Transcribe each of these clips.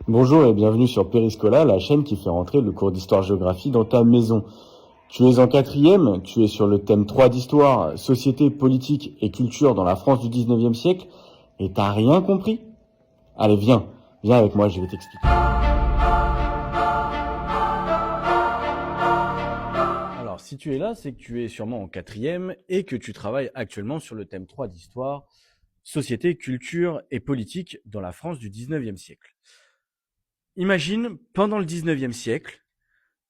Bonjour et bienvenue sur Périscola, la chaîne qui fait rentrer le cours d'histoire-géographie dans ta maison. Tu es en quatrième, tu es sur le thème 3 d'histoire, société, politique et culture dans la France du 19e siècle, et t'as rien compris? Allez, viens avec moi, je vais t'expliquer. Alors, si tu es là, c'est que tu es sûrement en quatrième et que tu travailles actuellement sur le thème 3 d'histoire, société, culture et politique dans la France du 19e siècle. Imagine, pendant le 19e siècle,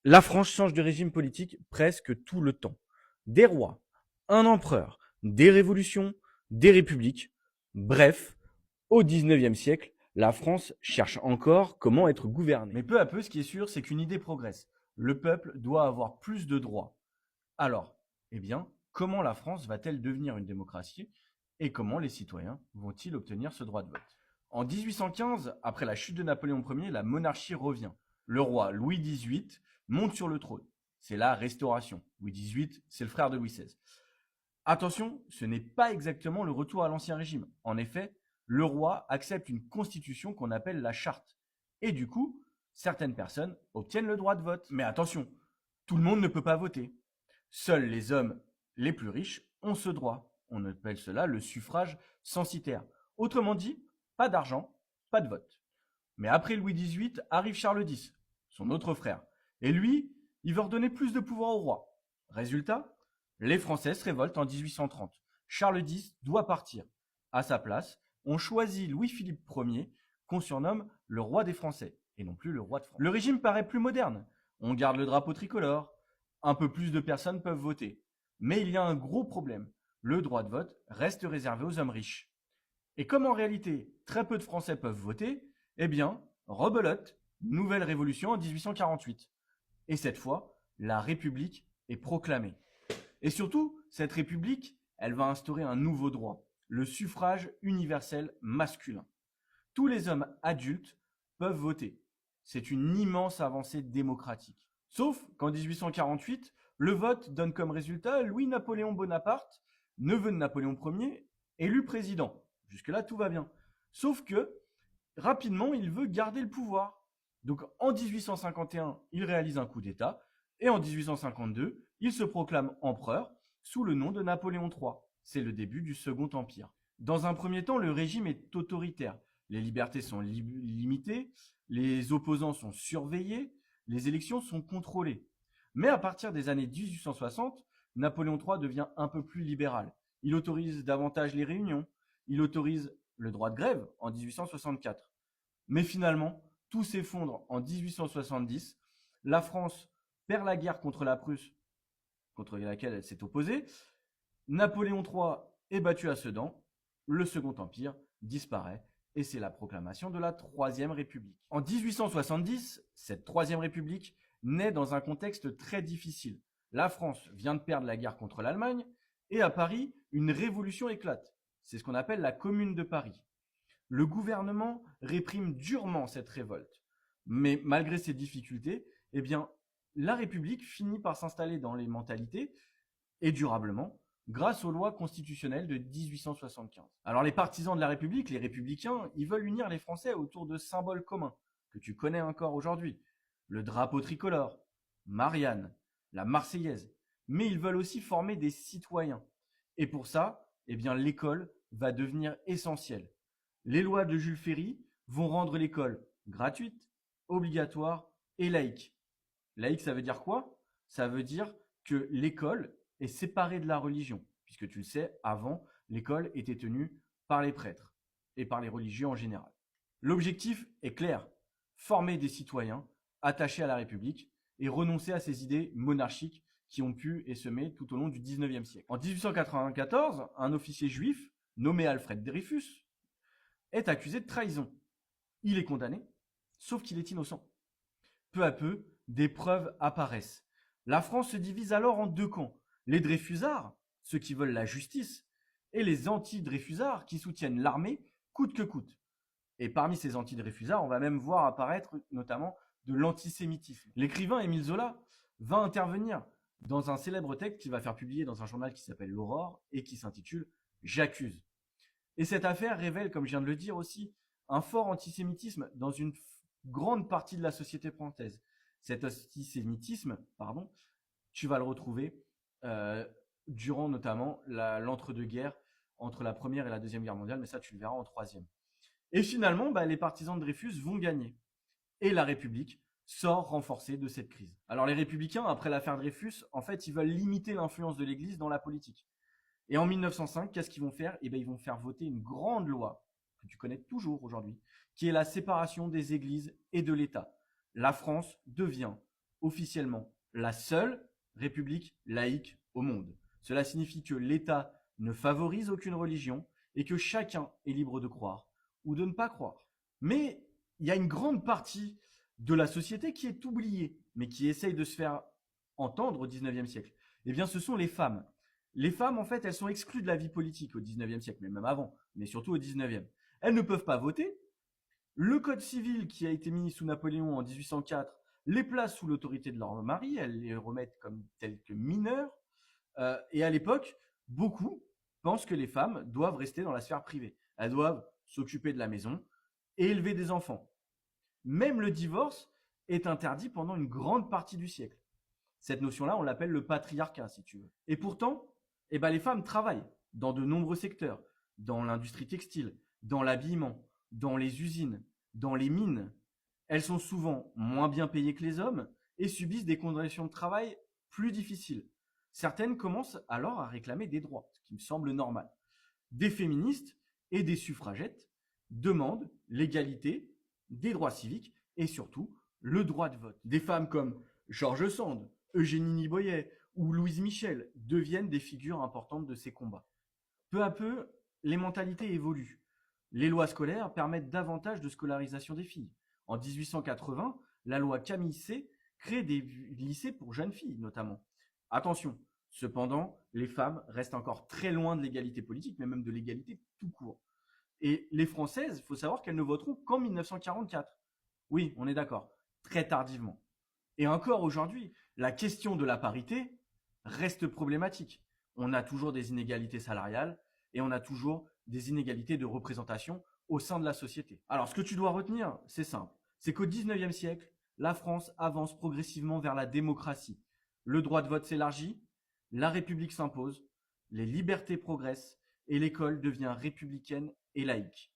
la France change de régime politique presque tout le temps. Des rois, un empereur, des révolutions, des républiques. Bref, au 19e siècle, la France cherche encore comment être gouvernée. Mais peu à peu, ce qui est sûr, c'est qu'une idée progresse. Le peuple doit avoir plus de droits. Alors, eh bien, comment la France va-t-elle devenir une démocratie et comment les citoyens vont-ils obtenir ce droit de vote? En 1815, après la chute de Napoléon Ier, la monarchie revient. Le roi Louis XVIII monte sur le trône. C'est la Restauration. Louis XVIII, c'est le frère de Louis XVI. Attention, ce n'est pas exactement le retour à l'ancien régime. En effet, le roi accepte une constitution qu'on appelle la charte. Et du coup, certaines personnes obtiennent le droit de vote. Mais attention, tout le monde ne peut pas voter. Seuls les hommes les plus riches ont ce droit. On appelle cela le suffrage censitaire. Autrement dit, pas d'argent, pas de vote. Mais après Louis XVIII arrive Charles X, son autre frère. Et lui, il veut redonner plus de pouvoir au roi. Résultat, les Français se révoltent en 1830. Charles X doit partir. À sa place, on choisit Louis-Philippe Ier, qu'on surnomme le roi des Français, et non plus le roi de France. Le régime paraît plus moderne. On garde le drapeau tricolore. Un peu plus de personnes peuvent voter. Mais il y a un gros problème. Le droit de vote reste réservé aux hommes riches. Et comme en réalité, très peu de Français peuvent voter, eh bien, rebelote, nouvelle révolution en 1848. Et cette fois, la République est proclamée. Et surtout, cette République, elle va instaurer un nouveau droit, le suffrage universel masculin. Tous les hommes adultes peuvent voter. C'est une immense avancée démocratique. Sauf qu'en 1848, le vote donne comme résultat Louis-Napoléon Bonaparte, neveu de Napoléon Ier, élu président. Jusque-là, tout va bien. Sauf que, rapidement, il veut garder le pouvoir. Donc en 1851, il réalise un coup d'État, et en 1852, il se proclame empereur sous le nom de Napoléon III. C'est le début du Second Empire. Dans un premier temps, le régime est autoritaire. Les libertés sont limitées, les opposants sont surveillés, les élections sont contrôlées. Mais à partir des années 1860, Napoléon III devient un peu plus libéral. Il autorise davantage les réunions, il autorise le droit de grève en 1864. Mais finalement, tout s'effondre en 1870. La France perd la guerre contre la Prusse, contre laquelle elle s'est opposée. Napoléon III est battu à Sedan. Le Second Empire disparaît et c'est la proclamation de la Troisième République. En 1870, cette Troisième République naît dans un contexte très difficile. La France vient de perdre la guerre contre l'Allemagne et à Paris, une révolution éclate. C'est ce qu'on appelle la Commune de Paris. Le gouvernement réprime durement cette révolte. Mais malgré ces difficultés, eh bien, la République finit par s'installer dans les mentalités et durablement grâce aux lois constitutionnelles de 1875. Alors les partisans de la République, les républicains, ils veulent unir les Français autour de symboles communs que tu connais encore aujourd'hui. Le drapeau tricolore, Marianne, la Marseillaise. Mais ils veulent aussi former des citoyens. Et pour ça, eh bien, l'école va devenir essentielle. Les lois de Jules Ferry vont rendre l'école gratuite, obligatoire et laïque. Laïque, ça veut dire quoi? Ça veut dire que l'école est séparée de la religion, puisque tu le sais, avant, l'école était tenue par les prêtres et par les religieux en général. L'objectif est clair, former des citoyens attachés à la République et renoncer à ces idées monarchiques qui ont pu essaimer tout au long du 19e siècle. En 1894, un officier juif, nommé Alfred Dreyfus, est accusé de trahison. Il est condamné, sauf qu'il est innocent. Peu à peu, des preuves apparaissent. La France se divise alors en deux camps. Les Dreyfusards, ceux qui veulent la justice, et les anti-Dreyfusards qui soutiennent l'armée coûte que coûte. Et parmi ces anti-Dreyfusards, on va même voir apparaître notamment de l'antisémitisme. L'écrivain Émile Zola va intervenir dans un célèbre texte qu'il va faire publier dans un journal qui s'appelle L'Aurore et qui s'intitule J'accuse. Et cette affaire révèle, comme je viens de le dire aussi, un fort antisémitisme dans une grande partie de la société française. Cet antisémitisme, tu vas le retrouver durant notamment l'entre-deux-guerres entre la Première et la Deuxième Guerre mondiale, mais ça tu le verras en troisième. Et finalement, les partisans de Dreyfus vont gagner. Et la République sort renforcée de cette crise. Alors les républicains, après l'affaire Dreyfus, en fait, ils veulent limiter l'influence de l'Église dans la politique. Et en 1905, qu'est-ce qu'ils vont faire? Ils vont faire voter une grande loi, que tu connais toujours aujourd'hui, qui est la séparation des églises et de l'État. La France devient officiellement la seule république laïque au monde. Cela signifie que l'État ne favorise aucune religion et que chacun est libre de croire ou de ne pas croire. Mais il y a une grande partie de la société qui est oubliée, mais qui essaye de se faire entendre au 19e siècle. Eh bien, ce sont les femmes. Les femmes, en fait, elles sont exclues de la vie politique au 19e siècle, mais même avant, mais surtout au 19e. Elles ne peuvent pas voter. Le code civil qui a été mis sous Napoléon en 1804 les place sous l'autorité de leur mari, elles les remettent comme telles que mineures. Et à l'époque, beaucoup pensent que les femmes doivent rester dans la sphère privée. Elles doivent s'occuper de la maison et élever des enfants. Même le divorce est interdit pendant une grande partie du siècle. Cette notion-là, on l'appelle le patriarcat, si tu veux. Et pourtant, les femmes travaillent dans de nombreux secteurs, dans l'industrie textile, dans l'habillement, dans les usines, dans les mines. Elles sont souvent moins bien payées que les hommes et subissent des conditions de travail plus difficiles. Certaines commencent alors à réclamer des droits, ce qui me semble normal. Des féministes et des suffragettes demandent l'égalité, des droits civiques et surtout le droit de vote. Des femmes comme George Sand, Eugénie Niboyet ou Louise Michel deviennent des figures importantes de ces combats. Peu à peu, les mentalités évoluent. Les lois scolaires permettent davantage de scolarisation des filles. En 1880, la loi Camille C crée des lycées pour jeunes filles notamment. Attention, cependant, les femmes restent encore très loin de l'égalité politique, mais même de l'égalité tout court. Et les Françaises, il faut savoir qu'elles ne voteront qu'en 1944. Oui, on est d'accord, très tardivement. Et encore aujourd'hui, la question de la parité reste problématique. On a toujours des inégalités salariales et on a toujours des inégalités de représentation au sein de la société. Alors, ce que tu dois retenir, c'est simple. C'est qu'au 19e siècle, la France avance progressivement vers la démocratie. Le droit de vote s'élargit, la République s'impose, les libertés progressent et l'école devient républicaine et laïque.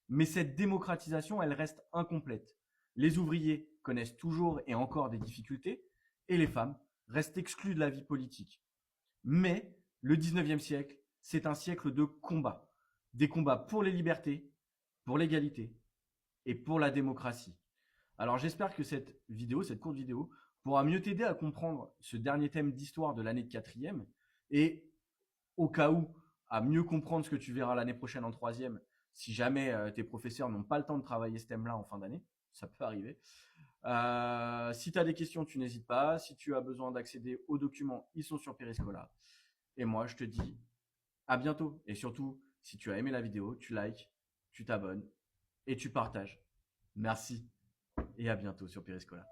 Mais cette démocratisation, elle reste incomplète. Les ouvriers connaissent toujours et encore des difficultés et les femmes restent exclues de la vie politique. Mais le 19e siècle, c'est un siècle de combats. Des combats pour les libertés, pour l'égalité et pour la démocratie. Alors j'espère que cette courte vidéo, pourra mieux t'aider à comprendre ce dernier thème d'histoire de l'année de quatrième et au cas où, à mieux comprendre ce que tu verras l'année prochaine en troisième, si jamais tes professeurs n'ont pas le temps de travailler ce thème-là en fin d'année, ça peut arriver. Si tu as des questions, tu n'hésites pas. Si tu as besoin d'accéder aux documents, ils sont sur Periscola. Et moi, je te dis à bientôt. Et surtout, si tu as aimé la vidéo, tu likes, tu t'abonnes et tu partages. Merci et à bientôt sur Periscola.